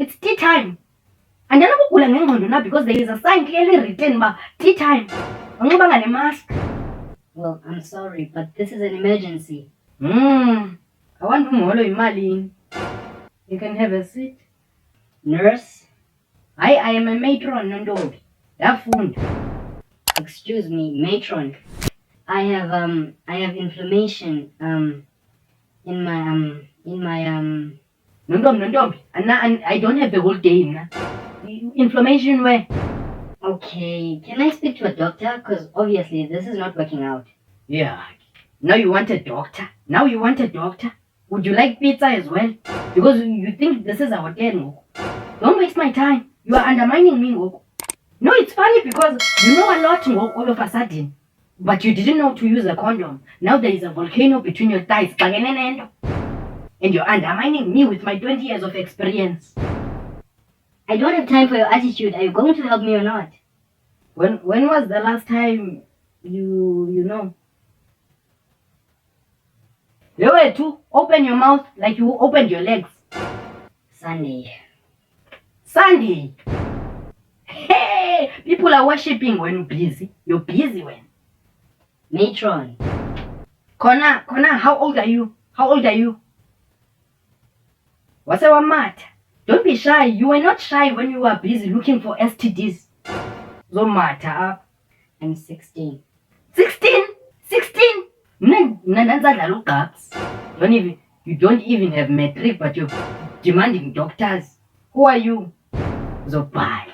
It's tea time. And then because there is a sign clearly written about tea time. Angiba mask. Well, I'm sorry, but this is an emergency. I want to molo imali. You can have a seat. Nurse? I am a matron, Nondobi. Yafunda. Excuse me, matron. I have inflammation in my Nondobi. And I don't have the whole day now. Inflammation where? Okay, can I speak to a doctor? Because obviously this is not working out. Yeah. Now you want a doctor? Would you like pizza as well? Because you think this is our turn. Don't waste my time. You are undermining me. No, it's funny because you know a lot all of a sudden. But you didn't know to use a condom. Now there is a volcano between your thighs. And you're undermining me with my 20 years of experience. I don't have time for your attitude. Are you going to help me or not? When was the last time you know? You were to open your mouth like you opened your legs. Sunday. Hey, people are worshipping when you're busy. You're busy when. Matron. Connor, how old are you? What's our matter? Don't be shy. You were not shy when you were busy looking for STDs. No matter. I'm 16. 16? You don't even have metric, but you're demanding doctors. Who are you? Zobali.